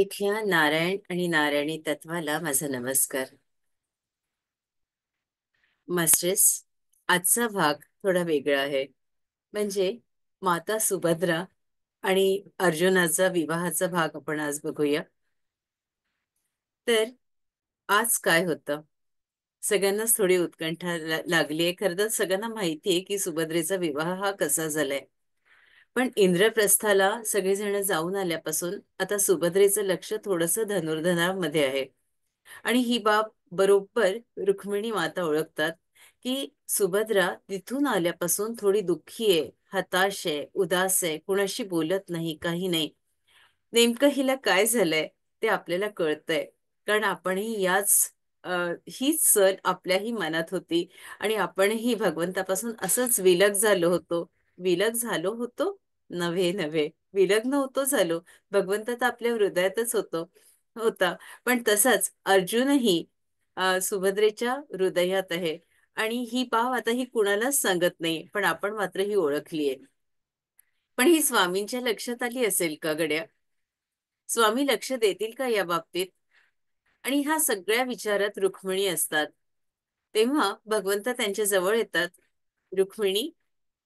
इथल्या नारायण आणि नारायणी तत्वाला माझा नमस्कार. मास्टर्स, आजचा भाग थोडा वेगळा आहे. म्हणजे माता सुभद्रा आणि अर्जुनाचा विवाहाचा भाग आपण आज बघूया. तर आज काय होतं? सगळ्यांनाच थोडी उत्कंठा लागली आहे. खरं तर सगळ्यांना माहिती आहे की सुभद्रेचा विवाह हा कसा झालाय. पण इंद्रप्रस्थाला सगळेजण जाऊन आल्यापासून आता सुभद्रेचं लक्ष थोडंसं धनुर्धनामध्ये आहे. आणि ही बाब बरोबर रुक्मिणी माता ओळखतात की सुभद्रा तिथून आल्यापासून थोडी दुःखी आहे, हताश आहे, उदास आहे, कुणाशी बोलत नाही, काही नाही. नेमकं हिला काय झालंय ते आपल्याला कळतंय. कारण आपणही अ, हीच सल आपल्याही मनात होती आणि आपणही भगवंतापासून असंच विलग झालो होतो. नव्हे नव्हे, विलग नव्हतो झालो. भगवंत तर आपल्या हृदयातच होता. पण तसाच अर्जुनही सुभद्रेच्या हृदयात आहे. आणि ही बाब आता ही कुणालाच सांगत नाही, पण आपण मात्र ही ओळखलीये. पण ही स्वामींच्या लक्षात आली असेल का गड्या? स्वामी लक्ष देतील का या बाबतीत? आणि ह्या सगळ्या विचारात रुक्मिणी असतात. तेव्हा भगवंत त्यांच्या जवळ येतात. रुक्मिणी,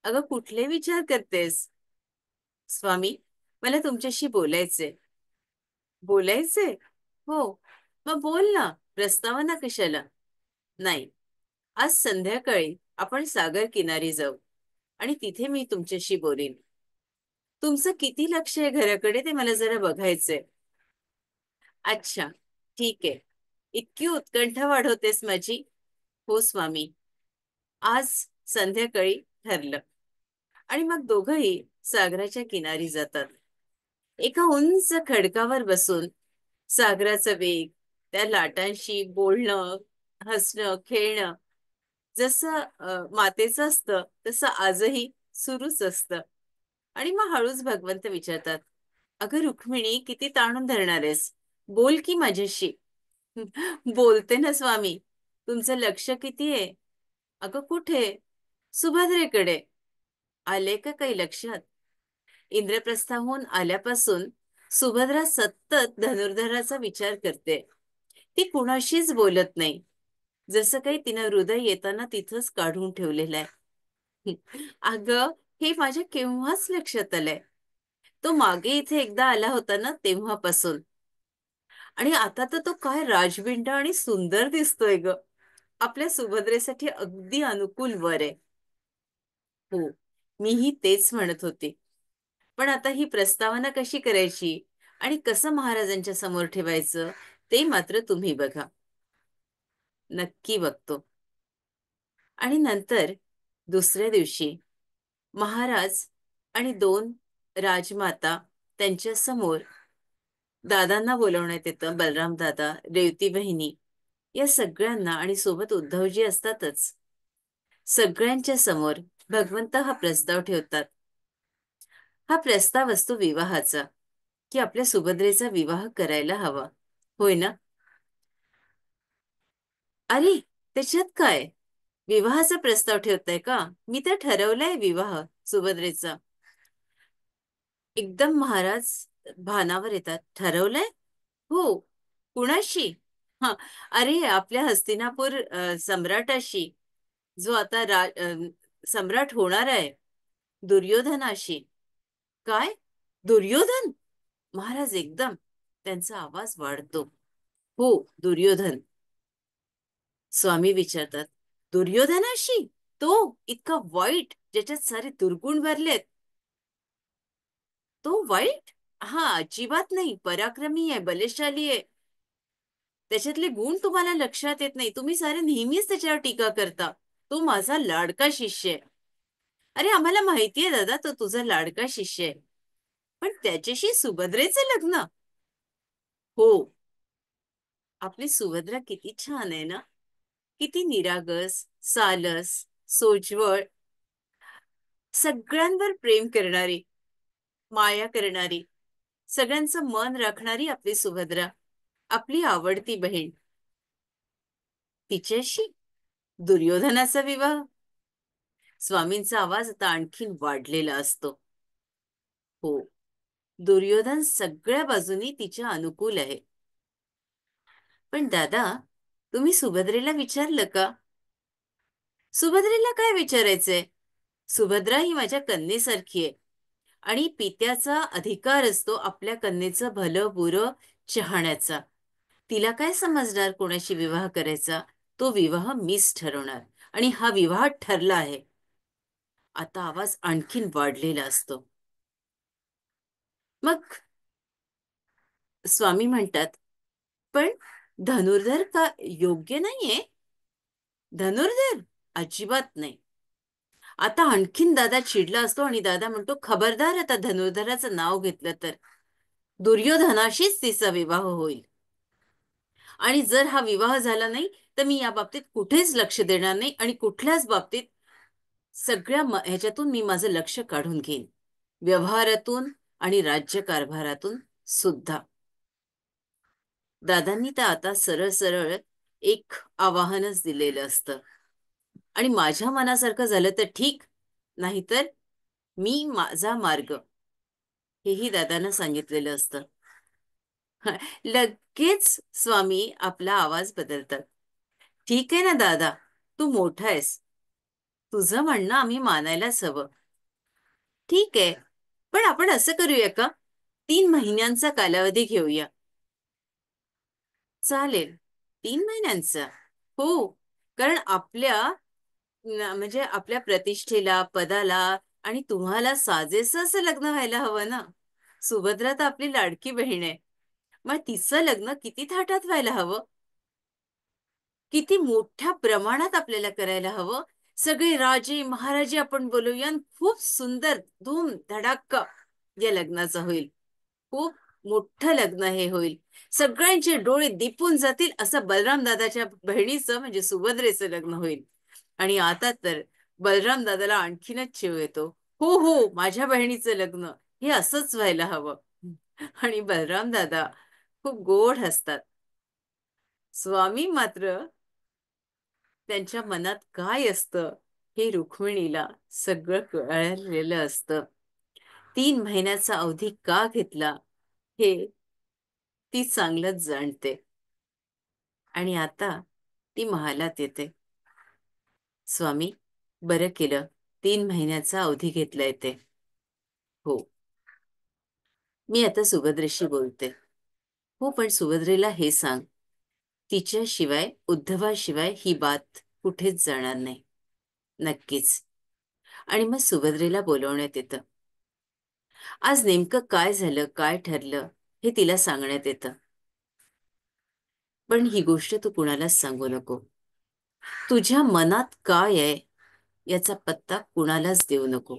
अगं कुठले विचार करतेस? स्वामी, मला तुमच्याशी बोलायचंय. बोलायचंय? हो. मग बोल ना. प्रस्तावना कशाला? नाही, आज संध्याकाळी आपण सागर किनारी जाऊ आणि तिथे मी तुमच्याशी बोलीन. तुमचं किती लक्ष आहे घराकडे ते मला जरा बघायचंय. अच्छा, ठीक आहे. इतकी उत्कंठा वाढवतेस माझी? हो स्वामी, आज संध्याकाळी ठरलं. आणि मग दोघंही सागराच्या किनारी जातात. एका उंच खडकावर बसून सागराचा वेग, त्या लाटांशी बोलणं, हसणं, खेळणं जसं मातेचं असतं तसं आजही सुरूच असतं. आणि मग हळूच भगवंत विचारतात, अगं रुक्मिणी, किती ताणून धरणार आहेस? बोल की माझ्याशी. बोलते ना स्वामी. तुमचं लक्ष किती आहे? अगं कुठे? सुभद्रेकडे. आले का काही लक्षात? इंद्रप्रस्थाहून आल्यापासून सुभद्रा सतत धनुर्धराचा विचार करते. ती कुणाशीच बोलत नाही. जसं काही तिनं हृदय येताना तिथंच काढून ठेवलेलं आहे. अगं, हे माझ्या केव्हाच लक्षात आलंय. तो मागे इथे एकदा आला होता ना, तेव्हापासून. आणि आता तर तो काय राजबिंड आणि सुंदर दिसतोय ग. आपल्या सुभद्रेसाठी अगदी अनुकूल वर आहे. हो, मीही तेच म्हणत होते. पण आता ही प्रस्तावना कशी करायची आणि कसं महाराजांच्या समोर ठेवायचं ते मात्र तुम्ही बघा. नक्की बघतो. आणि नंतर दुसऱ्या दिवशी महाराज आणि दोन राजमाता त्यांच्या समोर दादांना बोलवण्यात येतं. बलराम दादा, रेवती बहिणी या सगळ्यांना, आणि सोबत उद्धवजी असतातच. सगळ्यांच्या समोर भगवंत हा प्रस्ताव ठेवतात. हा प्रस्ताव असतो विवाहाचा, की आपल्या सुभद्रेचा विवाह करायला हवा. होय ना? अरे, त्याच्यात काय? विवाहाचा प्रस्ताव ठेवताय का? मी तर ठरवलाय विवाह सुभद्रेचा. एकदम महाराज भानावर येतात. ठरवलंय? हो. कुणाशी? हा, अरे आपल्या हस्तिनापूर सम्राटाशी, जो आता सम्राट होणार आहे, दुर्योधनाशी. काय? दुर्योधन? महाराज एकदम त्यांचा आवाज वाढतो. हो, दुर्योधन. स्वामी विचारतात, दुर्योधनाशी? तो इतका वाईट, ज्याच्यात सारे दुर्गुण भरलेत? तो वाईट? हा, अजिबात नाही. पराक्रमी आहे, बलशाली आहे. त्याच्यातले गुण तुम्हाला लक्षात येत नाही. तुम्ही सारे नेहमीच त्याच्यावर टीका करता. तो माझा लाडका शिष्य आहे. अरे आम्हाला माहितीये दादा, तो तुझा लाडका शिष्य आहे. पण त्याच्याशी सुभद्रेचं लग्न? हो. आपली सुभद्रा किती छान आहे ना. किती निरागस, सालस, सोज्वळ, सगळ्यांवर प्रेम करणारी, माया करणारी, सगळ्यांचं मन राखणारी आपली सुभद्रा, आपली आवडती बहीण. तिच्याशी दुर्योधनाचा विवाह? स्वामींचा आवाज आता आणखीन वाढलेला असतो. हो. दुर्योधन सगळ्या बाजूनी तिच्या अनुकूल आहे. पण दादा, तुम्ही सुभद्रेला विचारलं का? सुभद्रेला काय विचारायचंय? सुभद्रा ही माझ्या कन्येसारखी आहे आणि पित्याचा अधिकार असतो आपल्या कन्येचं भलं बुरं चाहण्याचा. तिला काय समजणार कोणाशी विवाह करायचा? तो विवाह मीच ठरवणार आणि हा विवाह ठरला आहे. आता आवाज आणखीन वाढलेला असतो. मग स्वामी म्हणतात, पण धनुर्धर का योग्य नाहीये? धनुर्धर अजिबात नाही. आता आणखीन दादा चिडला असतो आणि दादा म्हणतो, खबरदार आता धनुर्धराचं नाव घेतलं तर दुर्योधनाशीच तिचा विवाह होईल. आणि जर हा विवाह झाला नाही तर मी या बाबतीत कुठेच लक्ष देणार नाही आणि कुठल्याच बाबतीत सगळ्या ह्याच्यातून मी माझं लक्ष काढून घेईन, व्यवहारातून आणि राज्यकारभारातून सुद्धा. दादांनी तर आता सरळ सरळ एक आवाहनच दिलेलं असतं, आणि माझ्या मनासारखं झालं तर ठीक, नाहीतर मी माझा मार्ग, हेही दादांना सांगितलेलं असतं. लगेच स्वामी आपला आवाज बदलतात. ठीक आहे ना दादा, तू मोठा आहेस, तुझं म्हणणं आम्ही मानायलाच हवं. ठीक आहे, पण आपण असं करूया का, 3 महिन्यांचा कालावधी घेऊया. चालेल, 3 महिन्यांचा. हो, कारण म्हणजे आपल्या प्रतिष्ठेला, पदाला आणि तुम्हाला साजेसं असं लग्न व्हायला हवं ना. सुभद्रा तर आपली लाडकी बहीण आहे, मग तिचं लग्न किती थाटात व्हायला हवं, किती मोठ्या प्रमाणात आपल्याला करायला हवं. सगळे राजे महाराजे आपण बोलूया आणि खूप सुंदर धूम धडाक्का या लग्नाचा होईल. खूप मोठं लग्न हे होईल. सगळ्यांचे डोळे दिपून जातील असं बलराम दादाच्या बहिणीचं म्हणजे सुभद्रेचं लग्न होईल. आणि आता तर बलराम दादाला आणखीनच चिव येतो. हो हो, माझ्या बहिणीचं लग्न हे असंच व्हायला हवं. आणि बलराम दादा खूप गोड हसतात. स्वामी मात्र, त्यांच्या मनात काय असतं हे रुक्मिणीला सगळं कळलेलं असतं. 3 महिन्याचा अवधी का घेतला हे ती चांगलंच जाणते. आणि आता ती महालात येते. स्वामी, बरं केलं 3 महिन्याचा अवधी घेतलाय ते. हो, मी आता सुभद्रेशी बोलते. हो, पण सुभद्रेला हे सांग, तिच्याशिवाय उद्धवाशिवाय ही बात कुठेच जाणार नाही. नक्कीच. आणि मग सुभद्रेला बोलवण्यात येतं. आज नेमकं काय झालं, काय ठरलं हे तिला सांगण्यात येतं. पण ही गोष्ट तू कुणालाच सांगू नको. तुझ्या मनात काय आहे याचा पत्ता कुणालाच देऊ नको.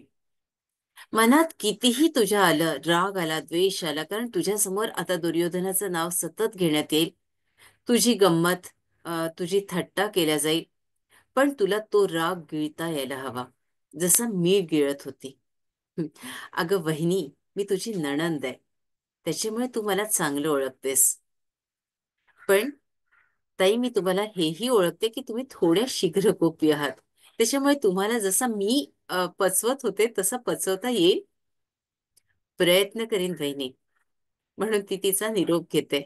मनात कितीही तुझ्या आलं, राग आला, द्वेष आला, कारण तुझ्या समोर आता दुर्योधनाचं नाव सतत घेण्यात येईल. तुझी गंमत, तुझी थट्टा केल्या जाईल. पण तुला तो राग गिळता यायला हवा, जसं मी गिळत होती. अगं वहिनी, मी तुझी नणंद आहे, त्याच्यामुळे तू मला चांगलं ओळखतेस. पण ताई, मी तुम्हाला हेही ओळखते की तुम्ही थोड्या शीघ्रकोपी आहात. त्याच्यामुळे तुम्हाला जसं मी पचवत होते तसं पचवता येईल, प्रयत्न करीन वहिनी. म्हणून ती तिचा निरोप घेते.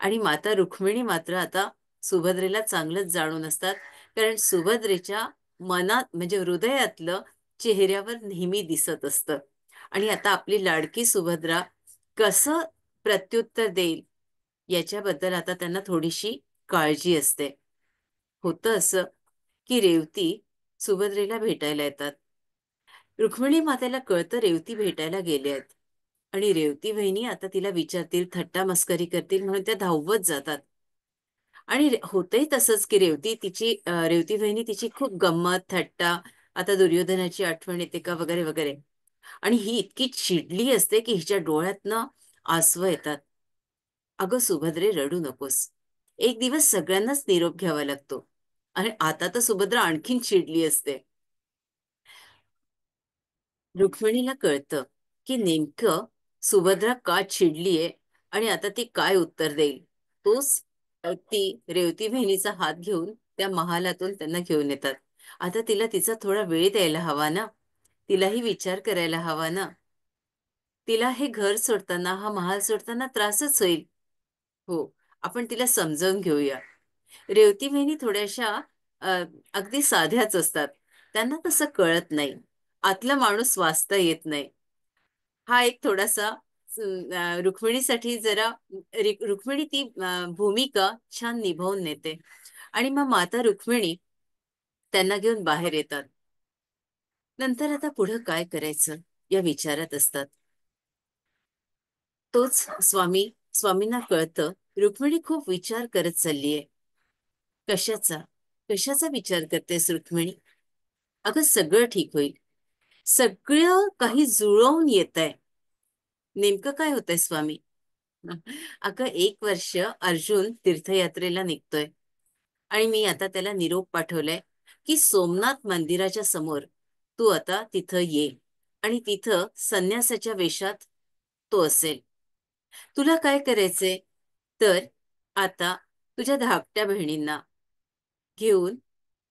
आणि माता रुक्मिणी मात्र आता सुभद्रेला चांगलंच जाणून असतात, कारण सुभद्रेच्या मनात म्हणजे हृदयातलं चेहऱ्यावर नेहमी दिसत असतं. आणि आता आपली लाडकी सुभद्रा कसं प्रत्युत्तर देईल याच्याबद्दल आता त्यांना थोडीशी काळजी असते. होतं असं की रेवती सुभद्रेला भेटायला येतात. रुक्मिणी मातेला कळतं रेवती भेटायला गेले आहेत, आणि रेवती वहिनी आता तिला विचारतील, थट्टा मस्करी करतील म्हणून त्या धावत जातात. आणि होतही तसंच की रेवती वहिनी तिची खूप गंमत थट्टा, आता दुर्योधनाची आठवण येते का वगैरे वगैरे. आणि ही इतकी चिडली असते की हिच्या डोळ्यातनं आसवं येतात. अगं सुभद्रे, रडू नकोस, एक दिवस सगळ्यांनाच निरोप घ्यावा लागतो. आणि आता तर सुभद्रा आणखीन चिडली असते. रुक्मिणीला कळतं की नेमकं सुभद्रा का चिडलीये आणि आता ती काय उत्तर देईल. तोच ती रेवती बहिणीचा हात घेऊन त्या महालातून त्यांना घेऊन येतात. आता तिला तिचा थोडा वेळ द्यायला हवा ना, तिलाही विचार करायला हवा ना. तिला हे घर सोडताना, हा महाल सोडताना त्रासच होईल. हो, आपण तिला समजावून घेऊया. रेवती वहिनी थोड्याशा अ, अगदी साध्याच असतात. त्यांना तसं कळत नाही. आतला माणूस वाचता येत नाही. हा एक थोडासा रुक्मिणीसाठी जरा रुक्मिणी ती भूमिका छान निभावून नेते. आणि मग माता रुक्मिणी त्यांना घेऊन बाहेर येतात. नंतर आता पुढं काय करायचं या विचारात असतात. तोच स्वामींना कळतं, रुक्मिणी खूप विचार करत चाललीये. कशाचा कशाचा विचार करतेस रुक्मिणी? अगं सगळं ठीक होईल. सगळं काही जुळवून येत आहे. नेमकं काय होतंय स्वामी? अगं 1 वर्ष अर्जुन तीर्थयात्रेला निघतोय. आणि मी आता त्याला निरोप पाठवलाय की सोमनाथ मंदिराच्या समोर तू आता तिथं ये. आणि तिथं संन्यासाच्या वेशात तो असेल. तुला काय करायचंय? तर आता तुझ्या धाकट्या बहिणींना घेऊन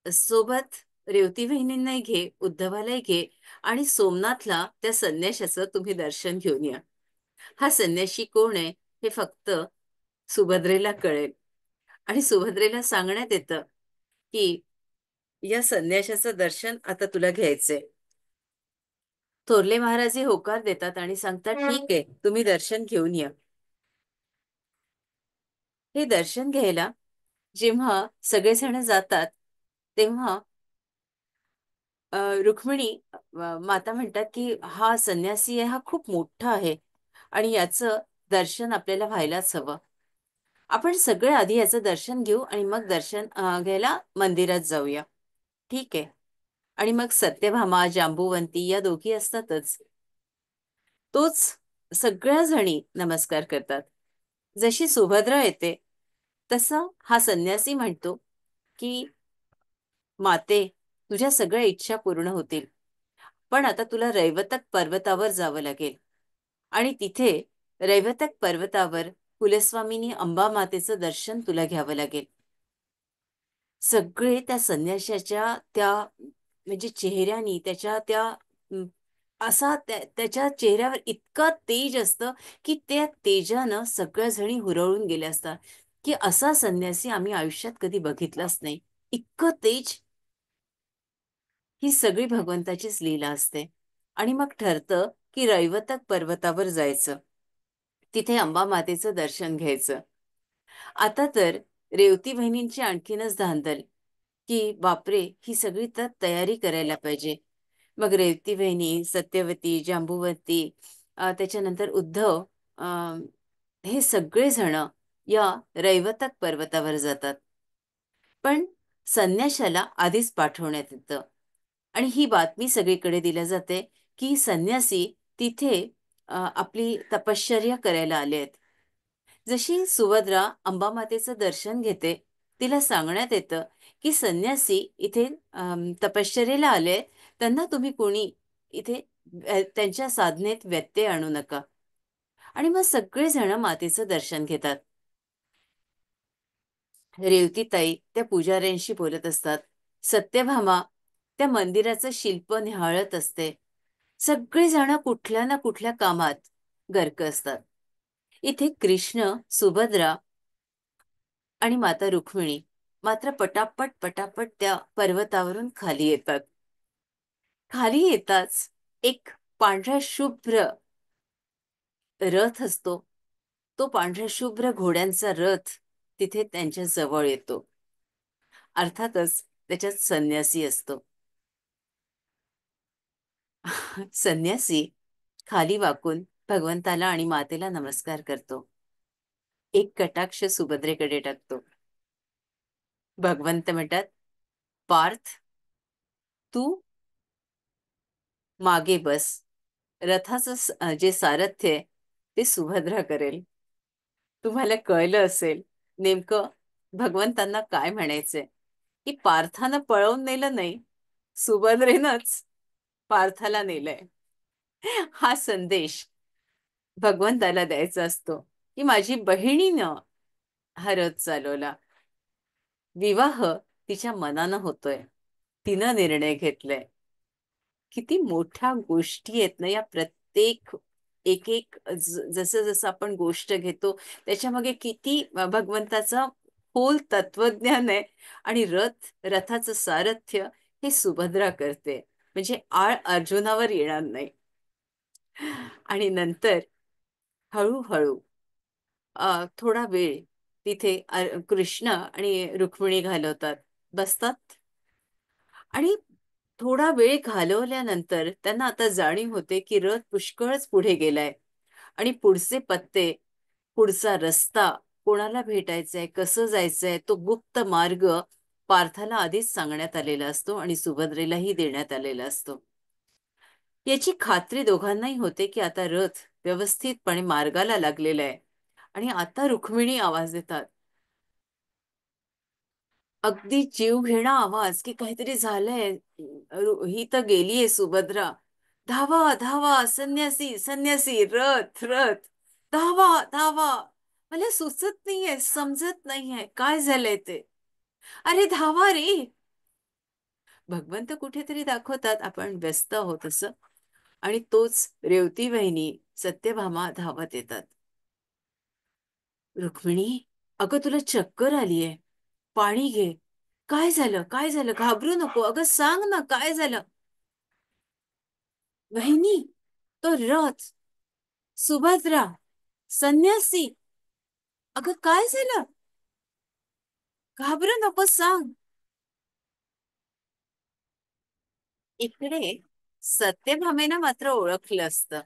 सोबत रेवती बहिणींनाही घे, उद्धवालाही घे, आणि सोमनाथला त्या संन्याशाचं तुम्ही दर्शन घेऊन या. हा संन्याशी कोण आहे हे फक्त सुभद्रेला कळेल. आणि सुभद्रेला सांगण्यात येतं की या संन्याशाचं दर्शन आता तुला घ्यायचंय. थोरले महाराज हे होकार देतात आणि सांगतात, ठीक आहे, तुम्ही दर्शन घेऊन या. हे दर्शन घ्यायला जेव्हा सगळेजण जातात, तेव्हा रुक्मिणी माता म्हणतात की हा संन्यासी आहे, हा खूप मोठा आहे आणि याचं दर्शन आपल्याला व्हायलाच हवं. आपण सगळे आधी याचं दर्शन घेऊ आणि मग दर्शन घ्यायला मंदिरात जाऊया. ठीक आहे. आणि मग सत्यभामा, जांबुवंती या दोघी असतातच. तोच सगळ्या जणी नमस्कार करतात. जशी सुभद्रा येते तसा हा संन्यासी म्हणतो की माते, तुझ्या सगळ्या इच्छा पूर्ण होतील. पण आता तुला रैवतक पर्वतावर जावं लागेल. आणि तिथे रैवतक पर्वतावर कुलस्वामिनी अंबा मातेचं दर्शन तुला घ्यावं लागेल. सगळे त्या संन्याशाच्या त्या म्हणजे चेहऱ्यानी त्याच्या त्या त्याच्या चेहऱ्यावर इतका तेज असतं की त्या तेजानं सगळ्या जणी हुरळून गेल्या असतात, की असा संन्यासी आम्ही आयुष्यात कधी बघितलाच नाही. इतकं तेज. ही सगळी भगवंताचीच लीला असते. आणि मग ठरतं की रैवतक पर्वतावर जायचं. तिथे अंबा मातेचं दर्शन घ्यायचं. आता तर रेवती बहिणींची आणखीनच धांदल की बापरे, ही सगळी तर तयारी करायला पाहिजे. मग रेवती बहिणी, सत्यवती, जांबुवती, त्याच्यानंतर उद्धव, अ, हे सगळे जण या रैवतक पर्वतावर जातात. पण संन्याशाला आधीच पाठवण्यात येतं. आणि ही बातमी सगळीकडे दिल्या जाते की संन्यासी तिथे आपली तपश्चर्या करायला आले आहेत. जशी सुभद्रा अंबामातेचं दर्शन घेते, तिला सांगण्यात येतं की संन्यासी इथे तपश्चर्येला आले, त्यांना तुम्ही कोणी इथे त्यांच्या साधनेत व्यत्यय आणू नका. आणि मग सगळेजण मातेचं दर्शन घेतात. रेवतीताई त्या पुजाऱ्यांशी बोलत असतात. सत्यभामा त्या मंदिराचं शिल्प निहाळत असते. सगळेजण कुठल्या ना कुठल्या कामात गर्क असतात. इथे कृष्ण, सुभद्रा आणि माता रुक्मिणी मात्र पटापट पटापट त्या पर्वतावरून खाली येतात. खाली येताच एक पांढरा शुभ्र रथ असतो. तो पांढऱ्या शुभ्र घोड्यांचा रथ तिथे त्यांच्या जवळ येतो. अर्थातच त्याच्यात संन्यासी असतो. संन्यासी खाली वाकून भगवंताला आणि मातेला नमस्कार करतो. एक कटाक्ष सुभद्रेकडे टाकतो. भगवंत म्हणतात, पार्थ, तू मागे बस. रथाचं जे सारथ्य आहे ते सुभद्रा करेल. तुम्हाला कळलं असेल नेमकं भगवंतांना काय म्हणायचंय, की पार्थानं पळवून नेलं नाही, सुभद्रेनंच पार्थाला नेलंय. हा संदेश भगवंताला द्यायचा असतो की माझी बहिणीनं हा रथ चालवला. विवाह तिच्या मनानं होतोय, तिनं निर्णय घेतलाय. किती मोठ्या गोष्टी आहेत ना या प्रत्येक एक एक जसं जसं आपण गोष्ट घेतो त्याच्यामागे किती भगवंताचा खोल तत्वज्ञान आहे. आणि रथाचं सारथ्य हे सुभद्रा करते, म्हणजे आळ अर्जुनावर येणार नाही. आणि नंतर हळूहळू थोडा वेळ तिथे कृष्ण आणि रुक्मिणी घालवतात, बसतात. आणि थोडा वेळ घालवल्यानंतर त्यांना आता जाणीव होते की रथ पुष्कळच पुढे गेलाय, आणि पुढचे पत्ते, पुढचा रस्ता, कोणाला भेटायचंय, कसं जायचंय, तो गुप्त मार्ग पार्थाला आधीच सांगण्यात आलेला असतो आणि सुभद्रेलाही देण्यात आलेला असतो. याची खात्री दोघांनाही होते की आता रथ व्यवस्थितपणे मार्गाला लागलेला आहे. आणि आता रुक्मिणी आवाज देतात, अगदी जीव घेणा आवाज, की काहीतरी झालंय, ही तर गेलीये सुभद्रा. धावा धावा, संन्यासी संन्यासी, रथ रथ, धावा धावा. मला सुचत नाहीये, समजत नाहीये काय झालंय ते. अरे धावा रे. भगवंत कुठेतरी दाखवतात आपण व्यस्त आहोत असं. आणि तोच रेवती वहिनी सत्यभामा धावत येतात. रुक्मिणी, अगं तुला चक्कर आलीये, पाणी घे. काय झालं, काय झालं, घाबरू नको, अगं सांग ना काय झालं. वहिनी, तो रथ, सुभद्रा, संन्यासी, अगं काय झालं, घाबरू नको, सांग. इकडे सत्यभामेनं मात्र ओळखलं असतं,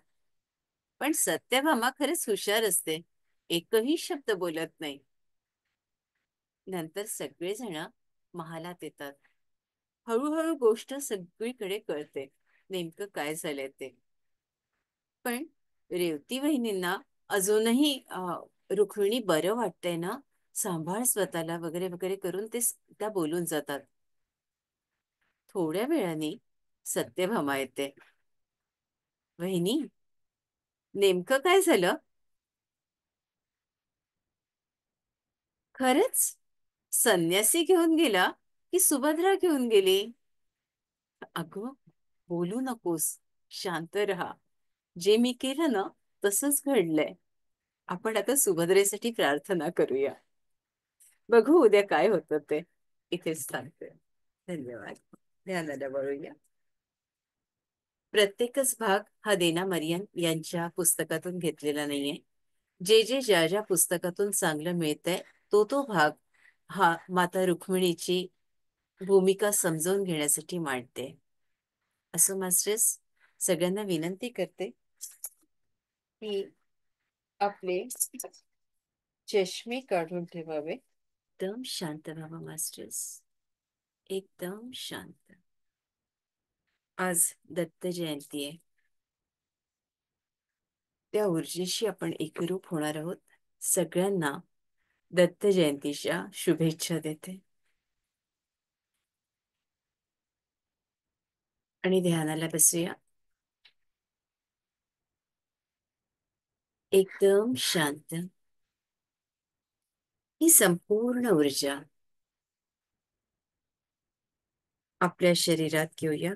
पण सत्यभामा खरंच हुशार असते, एकही शब्द बोलत नाही. नंतर सगळेजण महालात येतात. हळूहळू गोष्ट सगळीकडे कळते, नेमकं काय झालंय ते. पण रेवती वहिनींना अजूनही रुक्मिणी बरं वाटतंय ना, सांभाळ स्वतःला वगैरे वगैरे करून त्या बोलून जातात. थोड्या वेळाने सत्यभामा येते. वहिनी, नेमकं काय झालं? खरंच संन्यासी घेऊन गेला की सुभद्रा घेऊन गेली? अगं, बोलू नकोस, शांत राहा. जे मी केलं ना तसंच घडलंय. आपण आता सुभद्रेसाठी प्रार्थना करूया. बघू उद्या काय होतं ते. इथेच सांगते. धन्यवाद. ध्यानाला वळूया. प्रत्येकच भाग हा देना मरियन यांच्या पुस्तकातून घेतलेला नाहीये. जे जे ज्या ज्या पुस्तकातून चांगलं मिळतंय तो तो भाग हा माता रुक्मिणीची भूमिका समजावून घेण्यासाठी मांडते. असो मास्टर्स, सगळ्यांना विनंती करते की आपले चष्मे काढून ठेवावे. एकदम शांत व्हावं मास्टर्स, एकदम शांत. आज दत्त जयंती आहे. त्या ऊर्जेशी आपण एकरूप होणार आहोत. सगळ्यांना दत्त जयंतीच्या शुभेच्छा देते. आणि ध्यानाला बसूया. एकदम शांत. ही संपूर्ण ऊर्जा आपल्या शरीरात घेऊया.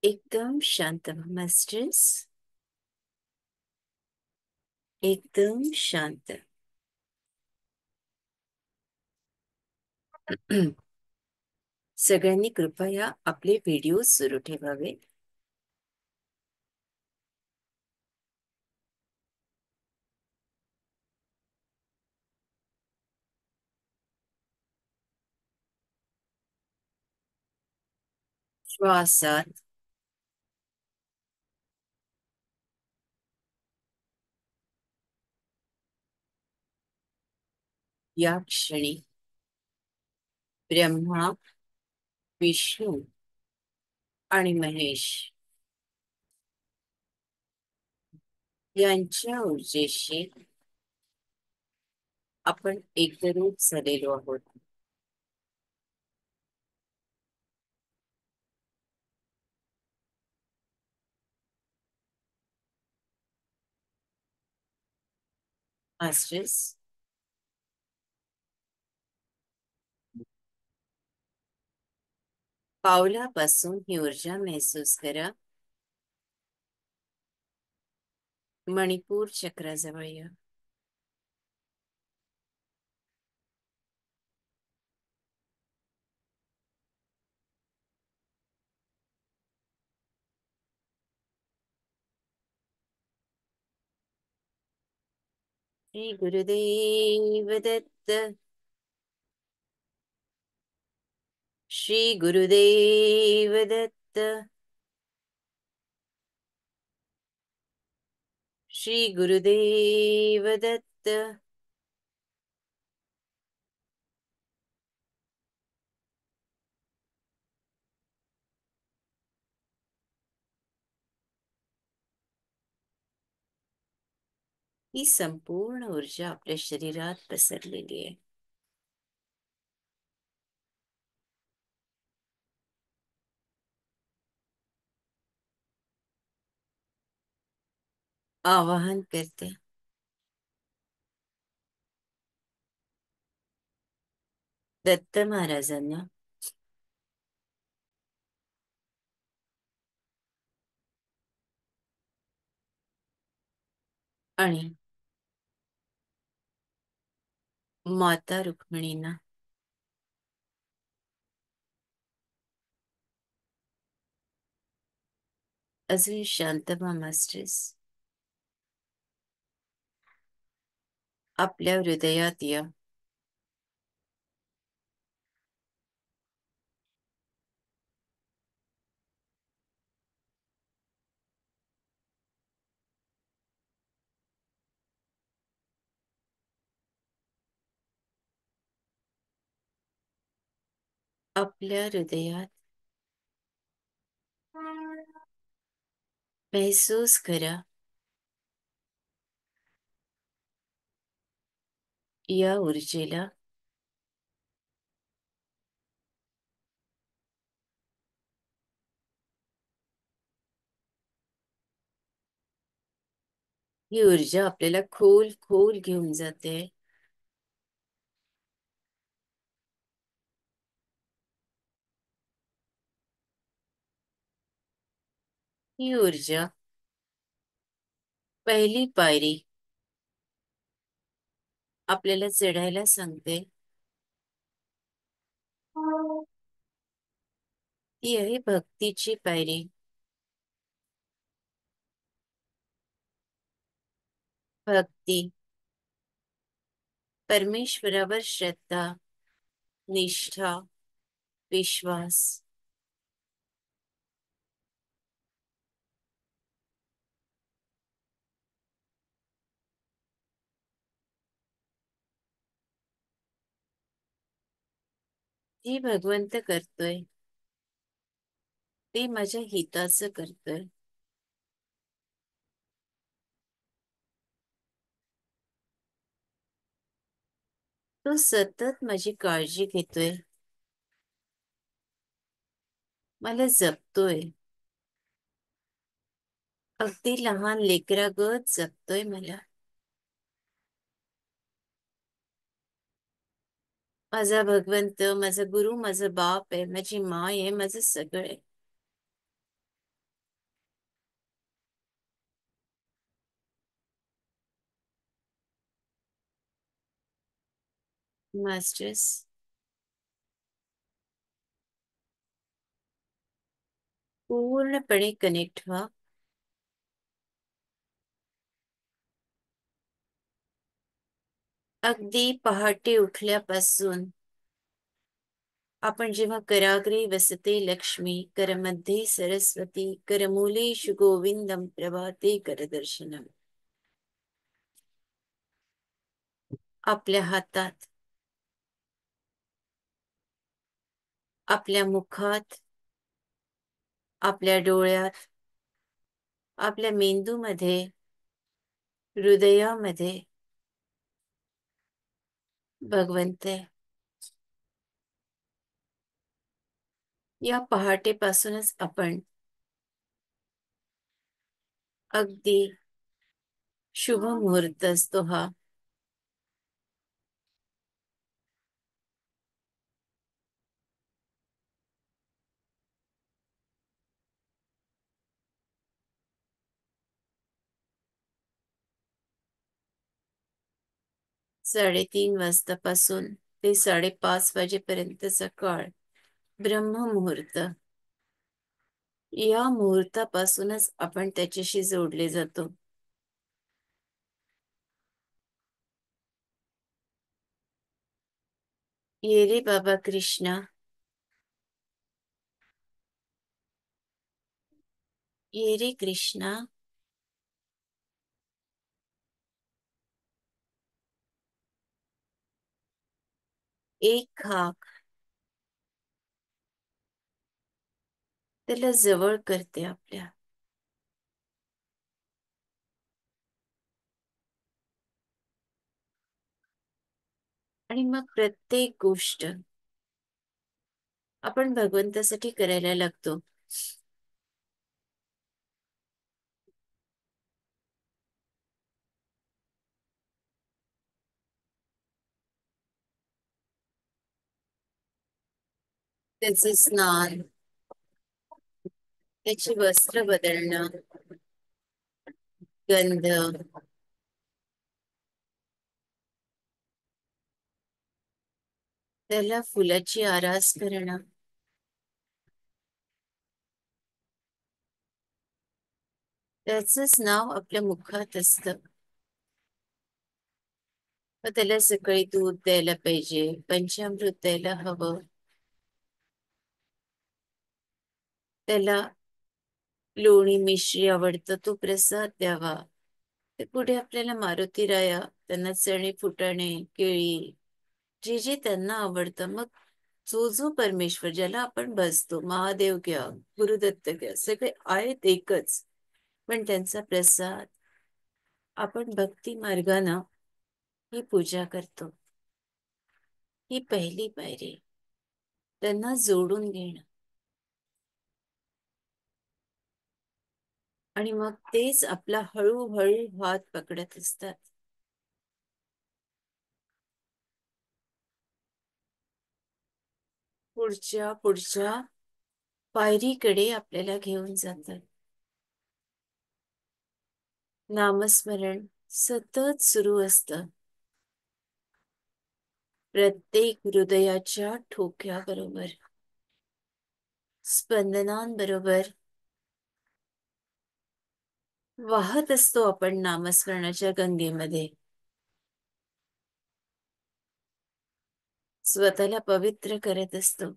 एकदम शांत व्हा मास्टर्स, एकदम शांत. सगळ्यांनी कृपया आपले व्हिडिओ सुरू ठेवावे. श्वासात या क्षणी ब्रह्मा, विष्णू आणि महेश यांच्या ऊर्जेशी आपण एकरूप झालेलो आहोत. मास्टर्स, पावलापासून ही ऊर्जा महसूस करा. मणिपूर चक्राजवळ या. श्री गुरुदेव दत्त. श्री गुरुदेव दत्त. श्री गुरुदेव दत्त. ही संपूर्ण ऊर्जा आपल्या शरीरात पसरलेली आहे. आवाहन करते. दत्त महाराजांना आणि माता रुक्मिणींना अजून शांत व्हा मास्टर्स. आपल्या हृदयात या. आपल्या हृदयात महसूस करा या ऊर्जेला. ही ऊर्जा आपल्याला खोल खोल घेऊन जाते. ही ऊर्जा पहिली पायरी आपल्याला चढायला सांगते. ती आहे भक्तीची पायरी. भक्ती, परमेश्वरावर श्रद्धा, निष्ठा, विश्वास. ही भगवंत करतोय. ते माझ्या हिताचं करतोय. तो सतत माझी काळजी घेतोय. मला जपतोय. अगदी लहान लेकरागत जपतोय मला. माझा भगवंत, माझा गुरु, माझा बाप आहे, माझी माय आहे, माझं सगळं आहे. मास्टर्स, पूर्णपणे कनेक्ट व्हा. अगदी पहाटे उठल्यापासून आपण जेव्हा कराग्रे वसते लक्ष्मी, करमध्ये सरस्वती, करमूलेषु गोविंदम, प्रभाते करदर्शनम. आपल्या हातात, आपल्या मुखात, आपल्या डोळ्यात, आपल्या मेंदूमध्ये, हृदयामध्ये भगवंत आहे. या पहाटेपासूनच आपण अगदी शुभ मुहूर्त असतो हा. 3:30 वाजतापासून ते 5:30 वाजेपर्यंतचा काळ ब्रह्ममुहूर्त. या मुहूर्तापासूनच आपण त्याच्याशी जोडले जातो. ये रे बाबा कृष्णा, ये रे कृष्णा. एक हाक त्याला जवळ करते आपल्या. आणि मग प्रत्येक गोष्ट आपण भगवंतासाठी करायला लागतो. त्याचे स्नान, त्याची वस्त्र बदलणं, गंध, त्याला फुलाची आरास करणं, त्याचंच नाव आपल्या मुखात असतं. मग त्याला सकाळी दूध द्यायला पाहिजे, पंचामृत द्यायला हवं, त्याला लोणी मिश्री आवडतं तो प्रसाद द्यावा. ते पुढे आपल्याला मारुती राया त्यांना चणे फुटाणे केळी जे जे त्यांना आवडतं. मग जो जो परमेश्वर ज्याला आपण बसतो, महादेव घ्या, गुरुदत्त घ्या, सगळे आहेत एकच, पण त्यांचा प्रसाद आपण भक्ती मार्गानं ही पूजा करतो. ही पहिली पायरी, त्यांना जोडून घेणं. आणि मग तेच आपला हळूहळू हात पकडत असतात. पुढच्या पुढच्या पायरीकडे आपल्याला घेऊन जातात. नामस्मरण सतत सुरू असतं. प्रत्येक हृदयाच्या ठोक्याबरोबर, स्पंदनांबरोबर वाहत असतो आपण नामस्मरणाच्या गंगेमध्ये. स्वतःला पवित्र करत असतो.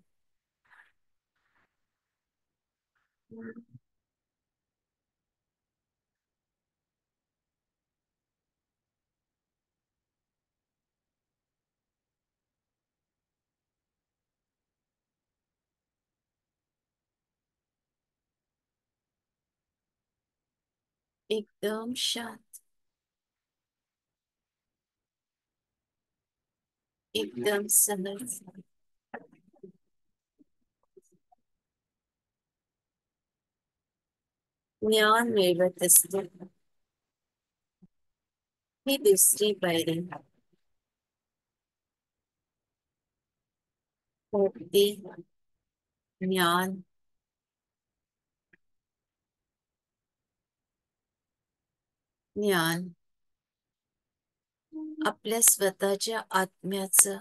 एकदम शांत, एकदम सहज. ज्ञान मिळवत असतो. ही दुसरी पायरी, भक्ती, ज्ञान, ज्ञान आपल्या स्वतःच्या आत्म्याचं.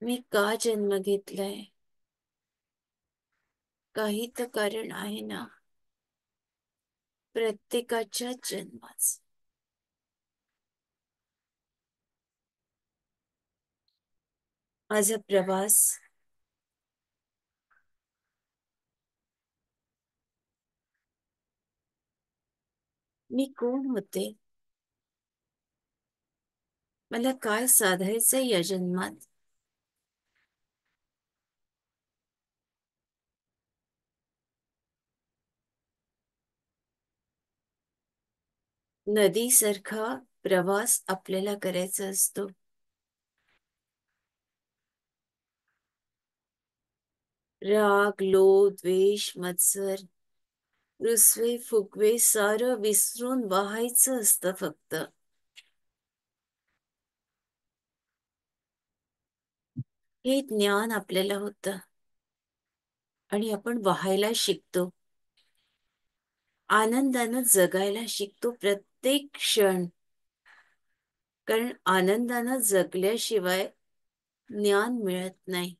मी का जन्म घेतलाय? काही तर कारण आहे ना. प्रत्येकाच्या जन्माच. माझा प्रवास मी कोण होते, मला काय साधायचंय या जन्मात. नदीसारखा प्रवास आपल्याला करायचा असतो. राग, लोभ, द्वेष, मत्सर, रुसवे फुगवे सारं विसरून वाहायचं असतं फक्त. हे ज्ञान आपल्याला होतं. आणि आपण वाहायला शिकतो. आनंदानं जगायला शिकतो प्रत्येक क्षण. कारण आनंदानं जगल्याशिवाय ज्ञान मिळत नाही.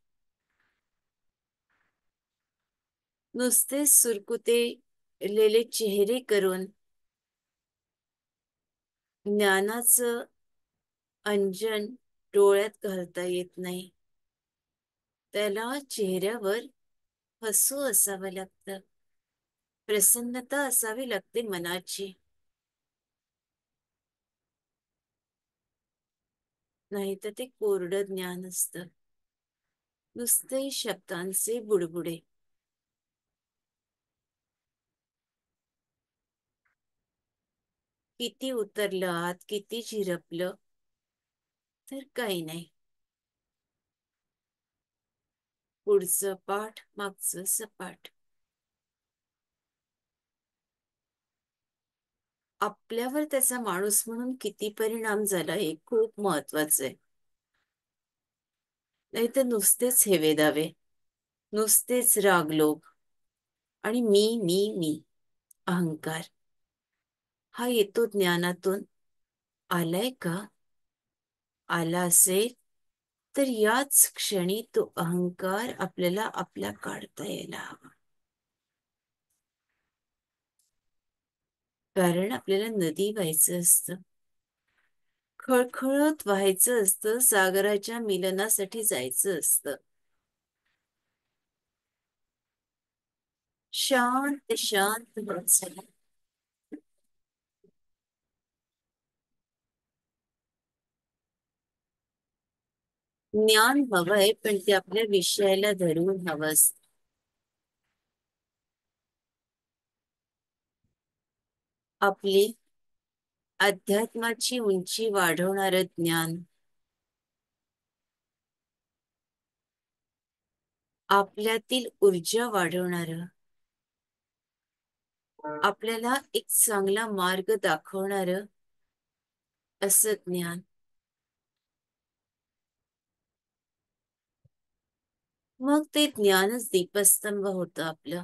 नुसते सुरकुतेलेले चेहरे करून ज्ञानाचं अंजन डोळ्यात घालता येत नाही. त्याला चेहऱ्यावर हसू असावं लागतं, प्रसन्नता असावी लागते मनाची. नाही तर ते कोरडं ज्ञान असतं, नुसते शब्दांचे बुडबुडे. किती उतरलं आत, किती झिरपलं तर काही नाही. पुढचं पाठ मागचं सपाट. आपल्यावर त्याचा माणूस म्हणून किती परिणाम झाला हे खूप महत्वाचं आहे. नाही तर नुसतेच हेवे दावे, नुसतेच रागलोभ आणि मी अहंकार. हा येतो ज्ञानातून. आलाय का? आला असेल तर याच क्षणी तो अहंकार आपल्याला आपल्या काढता यायला हवा. कारण आपल्याला नदी व्हायचं असतं, खळखळत व्हायचं असतं, सागराच्या मिलनासाठी जायचं असतं. शांत शांत होत चला. ज्ञान हवंय, पण ते आपल्या विषयाला धरून हवं असतं. आपली अध्यात्माची उंची वाढवणारं ज्ञान, आपल्यातील ऊर्जा वाढवणारं, आपल्याला एक चांगला मार्ग दाखवणारं असं ज्ञान. मग ते ज्ञानच दीपस्तंभ होतं आपलं.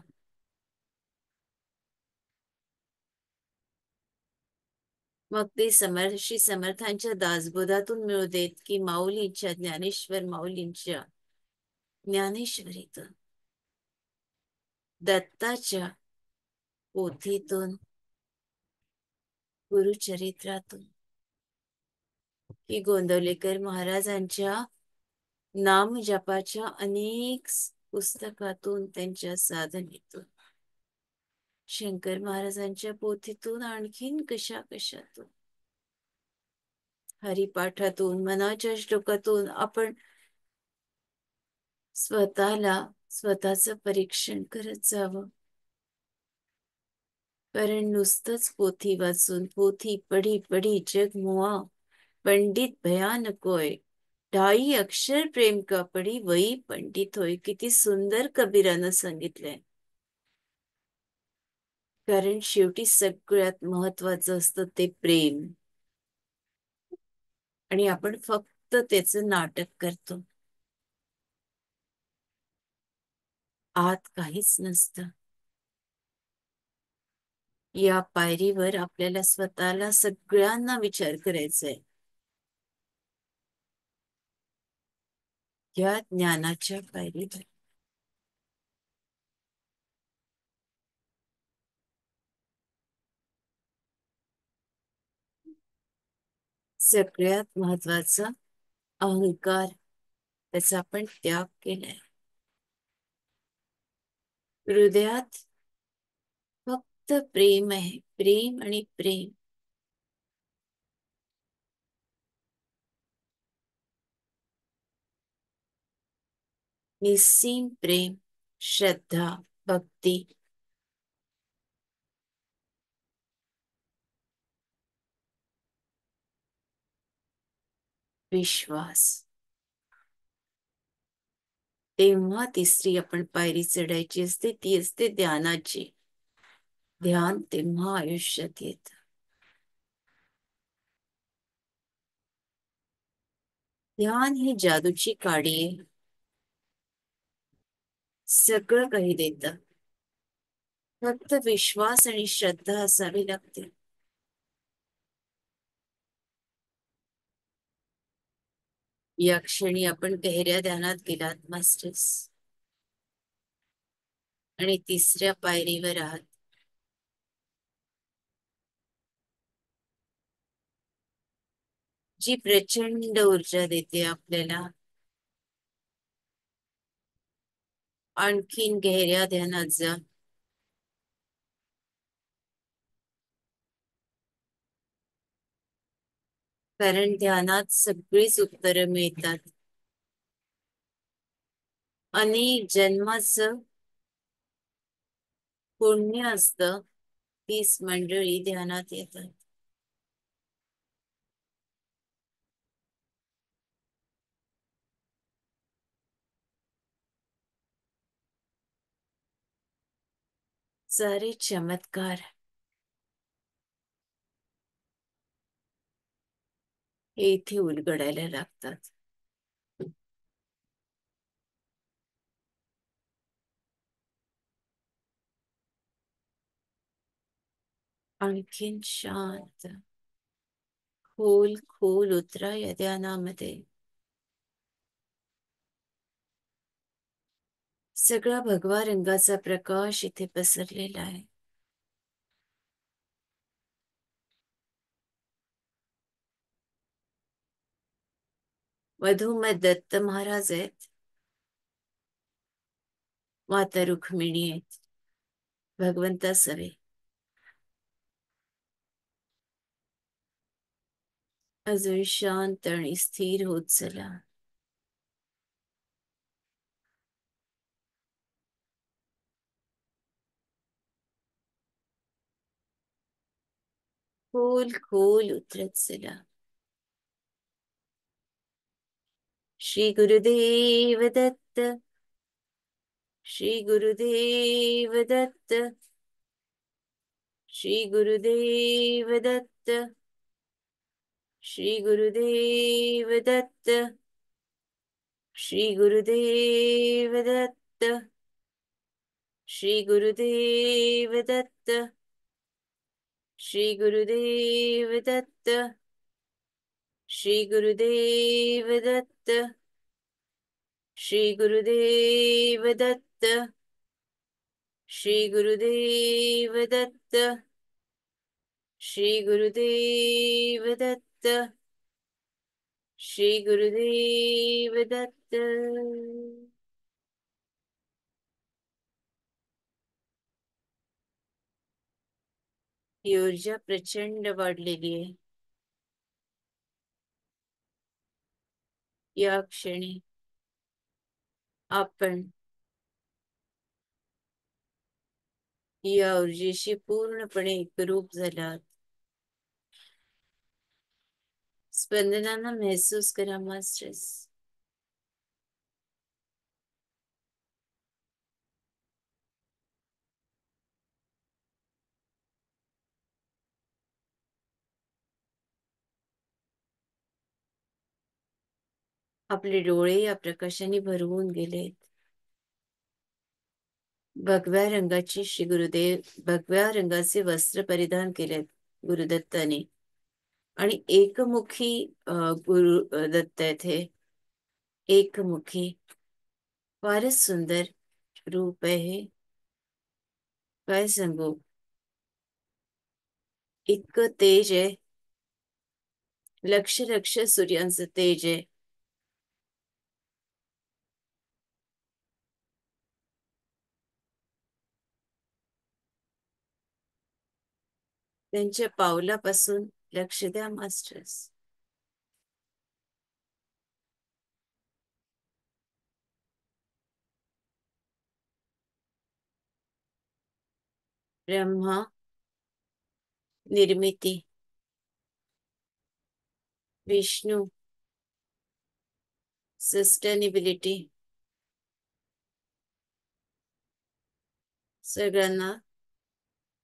मग ते समर्षी समर्थांच्या दासबोधातून मिळू देत की माऊलींच्या, ज्ञानेश्वर माऊलींच्या ज्ञानेश्वरीतून, दत्ताच्या पोथीतून, गुरुचरित्रातून, की गोंदवलेकर महाराजांच्या नामजपाच्या अनेक पुस्तकातून, त्यांच्या साधनेतून, शंकर महाराजांच्या पोथीतून, आणखीन कशा कशातून, हरिपाठातून, मनाच्या श्लोकातून आपण स्वतःला, स्वतःच परीक्षण करत जावं. कारण नुसतंच पोथी वाचून, पोथी पढी पढी जग मुआ, पंडित भयान कोय, ढाई अक्षर प्रेम का पढी वही पंडित होय. किती सुंदर कबीरानं सांगितलंय. कारण शेवटी सगळ्यात महत्वाचं असतं ते प्रेम, आणि आपण फक्त त्याचं नाटक करतो, आत काहीच नसतं. या पायरीवर आपल्याला स्वतःला, सगळ्यांना विचार करायचा आहे. या ज्ञानाच्या पायरीवर सगळ्यात महत्वाचा अहंकार, त्याचा आपण त्याग केलाय. हृदयात फक्त प्रेम आहे, प्रेम आणि प्रेम. निस्सीम प्रेम, श्रद्धा, भक्ती, विश्वास. तेव्हा तिसरी आपण पायरी चढायची असते, ती असते ध्यानाची. ध्यान तेव्हा आयुष्यात येत. ध्यान ही जादूची काडी आहे, सगळं काही देत. फक्त विश्वास आणि श्रद्धा असावी लागते. या क्षणी आपण गहऱ्या ध्यानात गेलात मास्टर्स, आणि तिसऱ्या पायरीवर आहात. जी प्रचंड ऊर्जा देते आपल्याला आणखीन गहऱ्या ध्यानात जा. कारण ध्यानात सगळीच उत्तरं मिळतात. अनेक जन्माचं पुण्य असतं, तीच मंडळी ध्यानात येतात. सारे चमत्कार हे इथे उलगडायला लागतात. आणखीन शांत खोल खोल उतरा या ध्यानामध्ये. सगळा भगवा रंगाचा प्रकाश इथे पसरलेला आहे. मधोमध दत्त महाराज आहेत, माता रुक्मिणी आहेत, भगवंता सवे. अजून शांत आणि स्थिर होत चला. खोल खोल उतरत चला. श्री गुरुदेव दत्त, श्री गुरुदेव दत्त, श्री गुरुदेव दत्त, श्री गुरुदेव दत्त, श्री गुरुदेव दत्त, श्री गुरुदेव दत्त, श्री गुरुदेव दत्त, श्री गुरुदेव दत्त, श्री गुरुदेव दत्त, श्री गुरुदेव दत्त, श्री गुरुदेव दत्त, श्री गुरुदेव दत्त. ही ऊर्जा प्रचंड वाढलेली आहे. या क्षणी आपण या ऊर्जेशी पूर्णपणे एकरूप झालात. स्पंदनांना महसूस करा मास्टर्स. आपले डोळे या प्रकाशाने भरवून गेलेत. भगव्या रंगाचे वस्त्र परिधान केलेत गुरुदत्ताने. आणि एकमुखी गुरु दत्त आहेत हे. एकमुखी फारच सुंदर रूप आहे हे. काय सांगू, इतकं तेज आहे. लक्ष लक्ष सूर्यांचं तेज आहे. त्यांच्या पावलापासून लक्ष द्या मास्टर्स. ब्रह्मा निर्मिती, विष्णू सस्टेनेबिलिटी, सगळ्यांना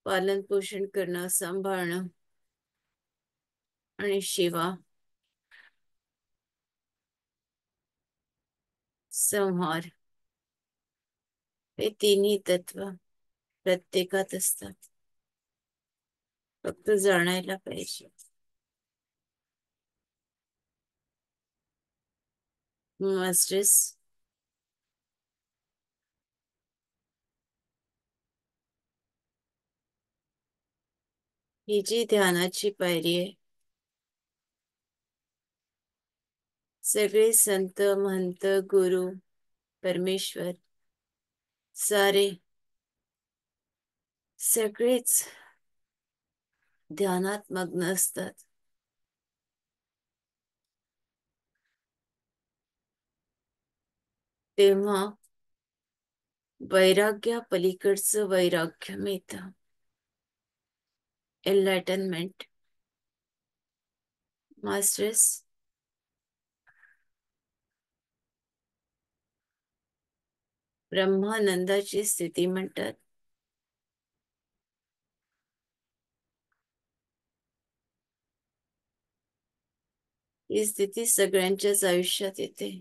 पालन पोषण करणं, सांभाळणं, आणि शिवा संहार. हे तिन्ही तत्व प्रत्येकात असतात, फक्त जाणायला पाहिजे. मास्टर्स. ही जी ध्यानाची पायरी आहे, सगळे संत महंत गुरु परमेश्वर सारे सगळेच ध्यानात मग्न असतात. तेव्हा वैराग्या पलीकडचं वैराग्य मिळतं. एनलायटनमेंट. मास्टर्स. ब्रह्मानंदाची स्थिती म्हणतात. ही स्थिती सगळ्यांच्याच आयुष्यात येते.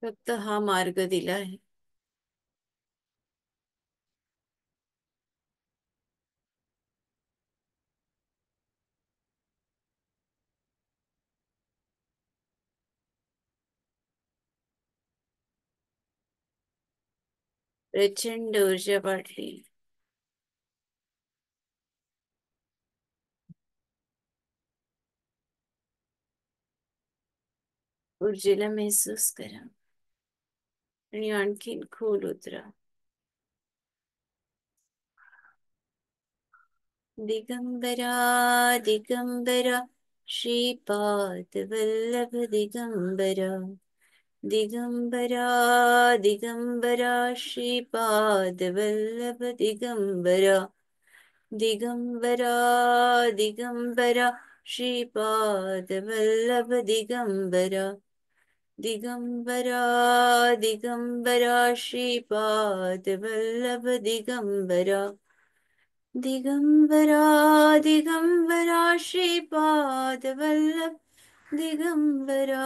फक्त हा मार्ग दिला आहे. प्रचंड ऊर्जा वाढली. ऊर्जेला महसूस करा आणि आणखीन खोल उतरा. दिगंबरा दिगंबरा श्रीपाद वल्लभ दिगंबरा. दिगंबरा दिगंबरा श्रीपाद वल्लभ दिगंबरा. दिगंबरा दिगंबरा श्रीपाद वल्लभ दिगंबरा. दिगंबरा दिगंबरा श्रीपाद वल्लभ दिगंबरा. दिगंबरा दिगंबरा श्रीपाद वल्लभ दिगंबरा.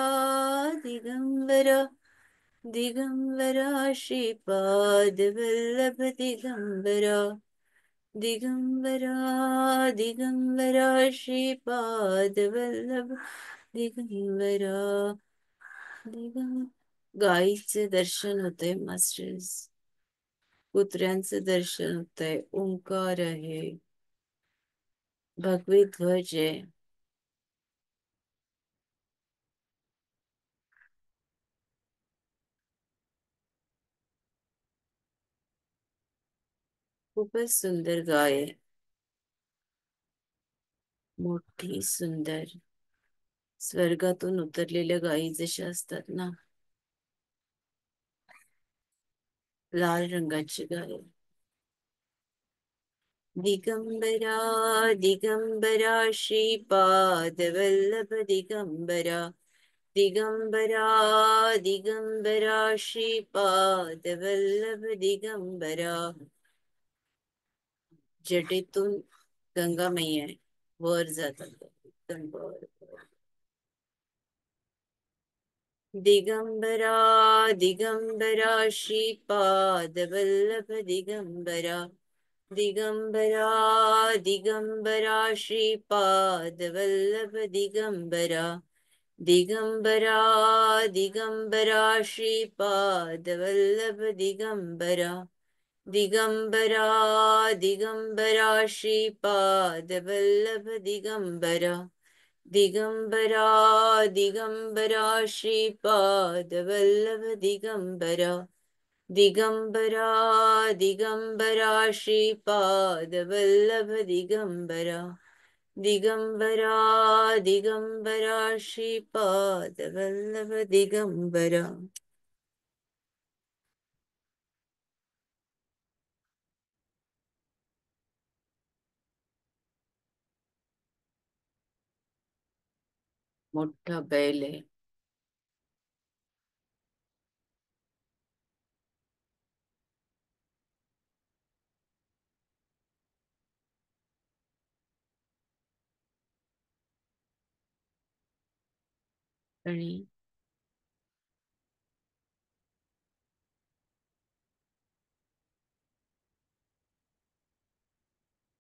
दिगंबरा दिगंबरा श्रीपाद वल्लभ दिगंबरा. दिगंबरा दिगंबरा श्रीपाद वल्लभ दिगंबरा. दिगं गाईचे दर्शन होते मास्टर्स. कुत्र्यांचं दर्शन होतंय. ओंकार आहे. भगवी ध्वज आहे. खूपच सुंदर गाय आहे. मोठी सुंदर स्वर्गातून उतरलेल्या गायी जशा असतात ना, लाल रंगाची गाय. दिगंबरा दिगंबरा श्रीपाद वल्लभ दिगंबरा. दिगंबरा दिगंबरा श्रीपाद वल्लभ दिगंबरा. जटेतून गंगा मैया वर जातात. एकदम वर. दिगंबरा दिगंबरा श्रीपाद वल्लभ दिगंबरा. दिगंबरा दिगंबरा श्रीपाद वल्लभ दिगंबरा. दिगंबरा दिगंबरा श्रीपाद वल्लभ दिगंबरा. दिगंबरा दिगंबरा श्रीपाद वल्लभ दिगंबरा. दिगंबरा दिगंबरा श्रीपाद वल्लभ दिगंबरा. दिगंबरा दिगंबरा श्रीपाद वल्लभ दिगंबरा. दिगंबरा दिगंबरा श्रीपाद वल्लभ दिगंबरा. मोठा बैल आहे. आणि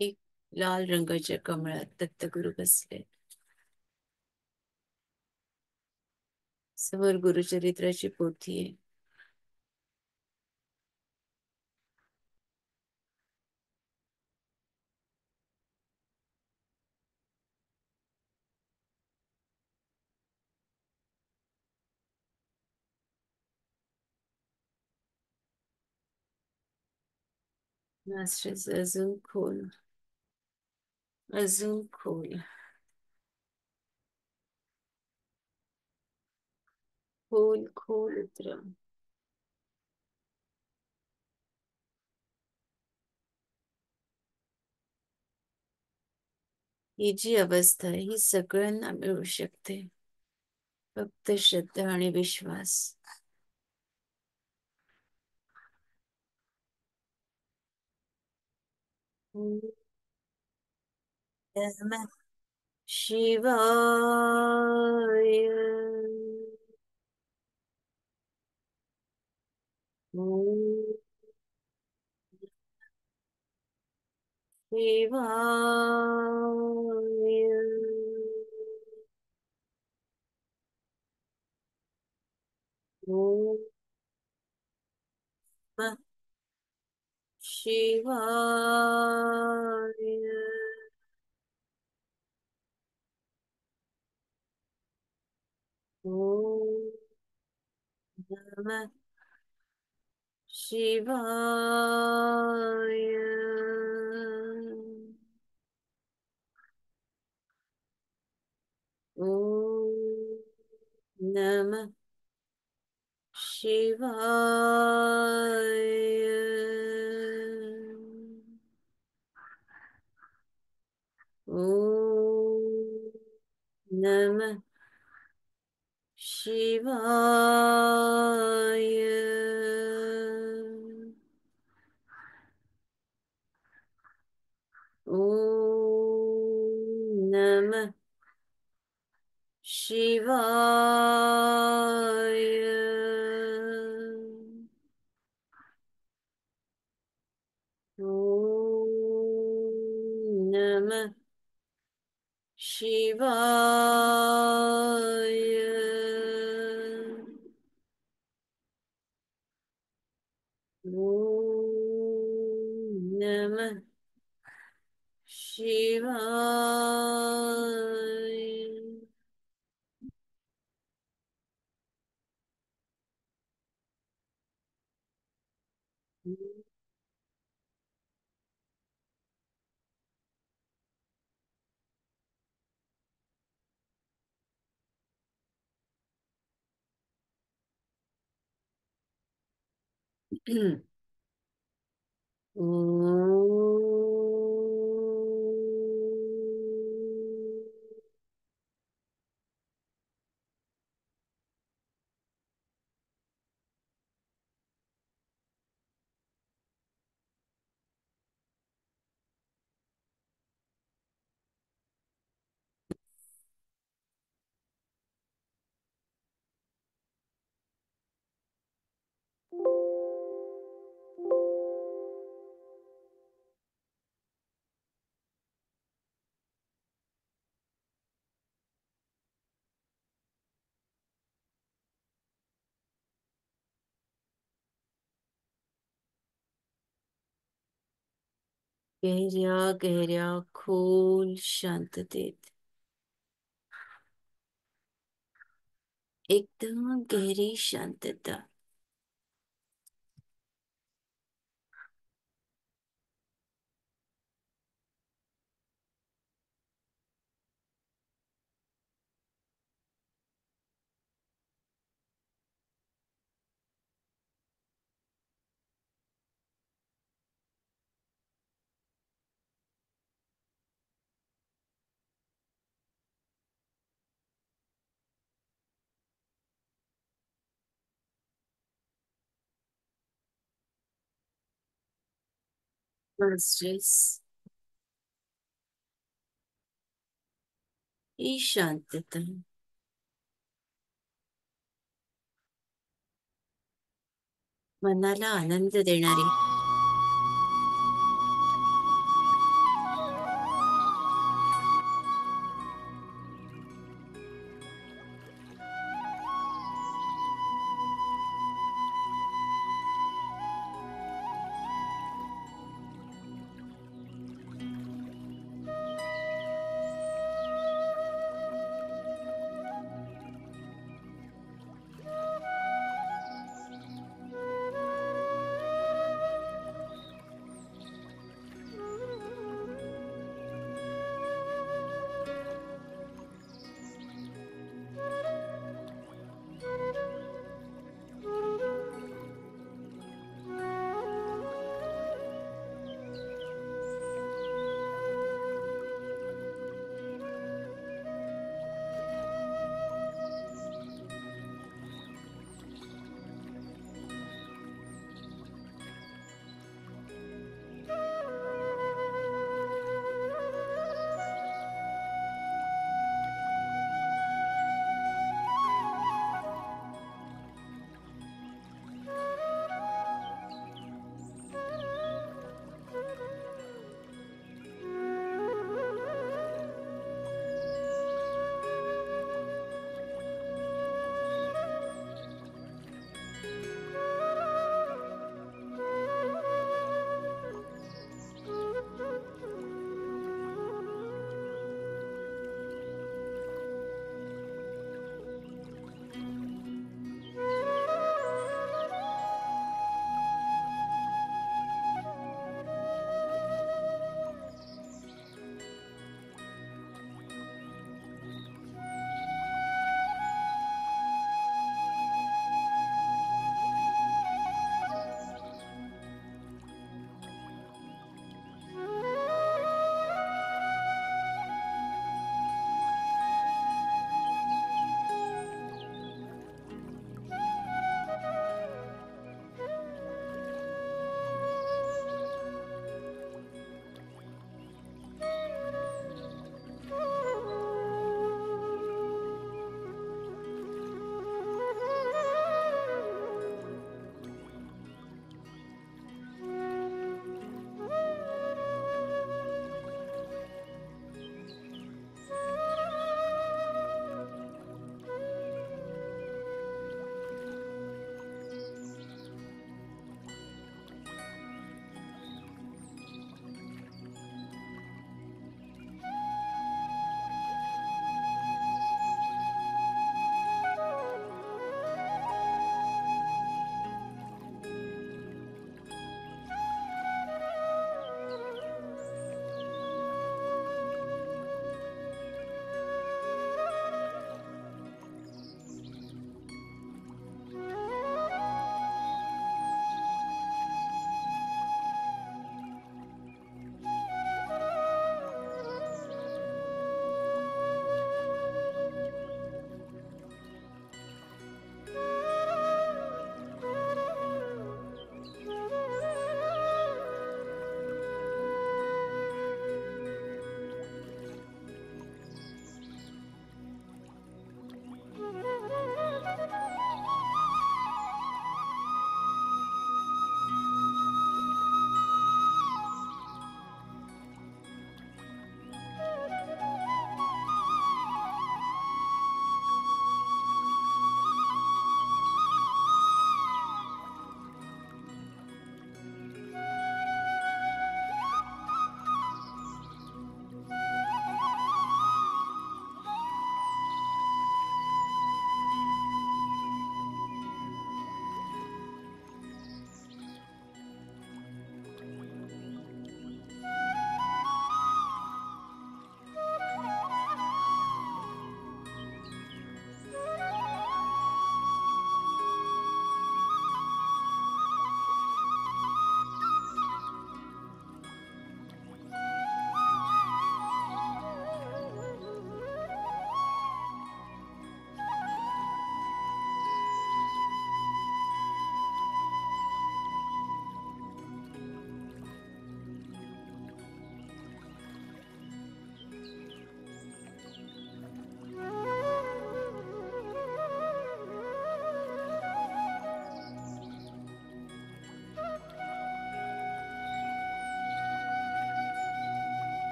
एक लाल रंगाच्या कमळात दत्तगुरु बसले. समोर गुरुचरित्राची पोथी आहे. मास्टर्स अजून खोल, अजून खोल, खोल खोल उतरा. ही जी अवस्था आहे ही सगळ्यांना मिळू शकते, फक्त श्रद्धा आणि विश्वास. ओम नमः शिवाय. ओम शिवाय. ओम नमः शिवाय. ओम नमः शिवाय. ओम नमः शिवाय. ओम नमः शिवाय. ओम नमः शिवाय. ओम नमः शिवाय. ओम नमः शिवाय. गहऱ्या गहऱ्या खोल शांततेत एकदम गहरी शांतता. मास्टर्स, ही शांतता मनाला आनंद देणारी,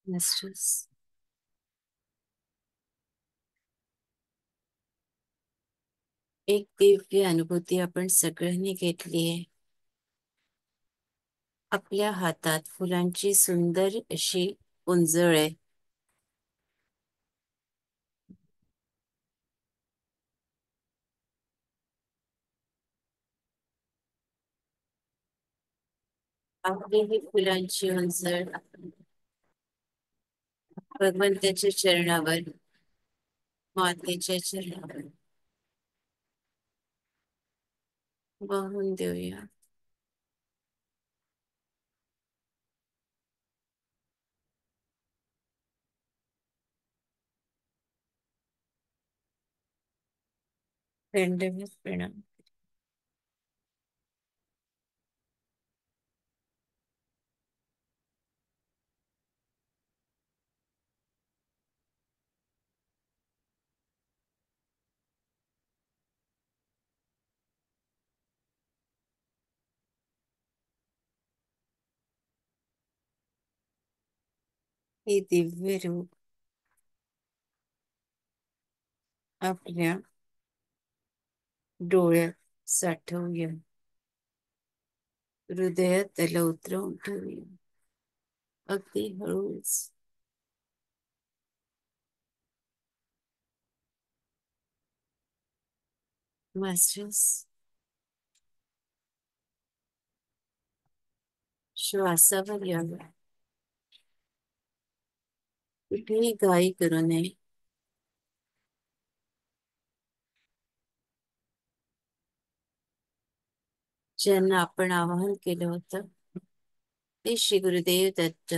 मिस्ट्रेस. एक दिव्य अनुभूती आपण सगळ्यांनी घेतली आहे. आपल्या हातात फुलांची सुंदर अशी पुंजळ आहे. आपली ही फुलांची उंजळ भगवंताच्या चरणावर, मातेच्या चरणावर वाहून देऊया. दंडवत प्रणाम. हे दिव्य रूप आपल्या डोळ्यात साठवूया, हृदयात त्याला उतरवून ठेवूया, अगदी हळूच. मास्टर्स, श्वासावर यावं. कुठेही घाई करू नये. ज्यांना आपण आवाहन केलं होतं ते श्री गुरुदेव दत्त,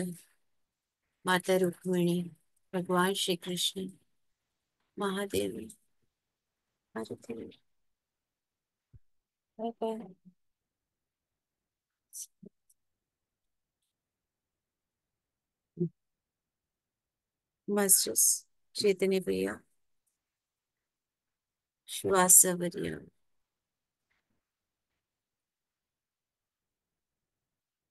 माता रुक्मिणी, भगवान श्री कृष्ण, महादेव, भारती. मास्टर्स, चैतन्य भैया, श्वासावर या.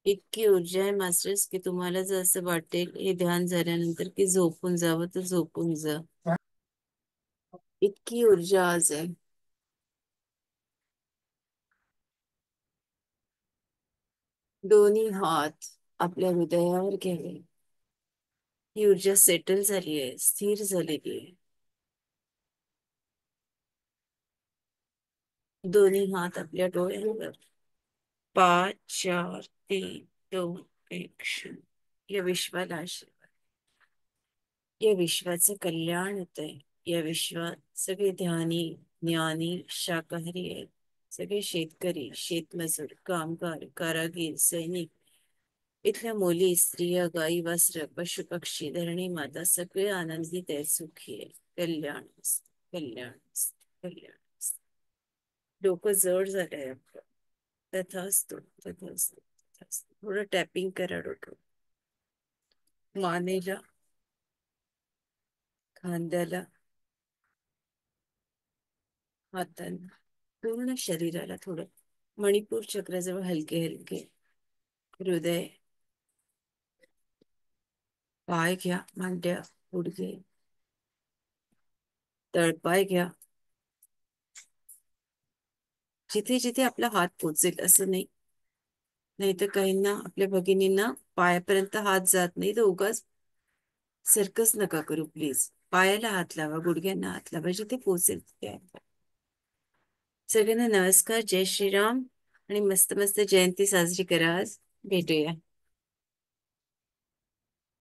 इतकी ऊर्जा आहे मास्टर्स की तुम्हाला जर असं वाटेल हे ध्यान झाल्यानंतर की झोपून जावं तर झोपून जा. इतकी ऊर्जा आज आहे. दोन्ही हात आपल्या हृदयावर घ्यावे. ही ऊर्जा सेटल झाली आहे, स्थिर झालेली आहे. दोन्ही हात आपल्या डोळ्यांवर. 5, 4, 3, 2, 1. या विश्वाला आशीर्वाद. या विश्वाचं कल्याण होतंय. या विश्वात सगळे ध्यानी, ज्ञानी, शाकाहारी आहेत. सगळे शेतकरी, शेतमजूर, कामगार, कारागीर, सैनिक, इथल्या मुली, स्त्रिया, गाई, वासरं, पशु पक्षी, धरणी माता सगळे आनंदित आहेत, सुखी आहे. कल्याण असतं, कल्याण असतं, कल्याण असतं. डोकं जड झालंय आपलं. तथास्तु, तथास्तु, तथास्तु. थोडं टॅपिंग करा डोकं. मानेला, खांद्याला, हातांना, पूर्ण शरीराला थोडं. मणिपूर चक्राजवळ हलके हलके. हृदय, पाय घ्या, मांड्या, गुडघे, तळपाय घ्या. जिथे जिथे आपला हात पोचेल असं नाही. नाही तर काहींना, आपल्या भगिनींना पायापर्यंत हात जात नाही, तर उगाच सर्कस नका करू प्लीज. पायाला हात लावा, गुडघ्यांना हात लावा, जिथे पोचेल तिथे हात लावा. सगळ्यांना नमस्कार, जय श्रीराम. आणि मस्त मस्त जयंती साजरी करा आज. भेटूया.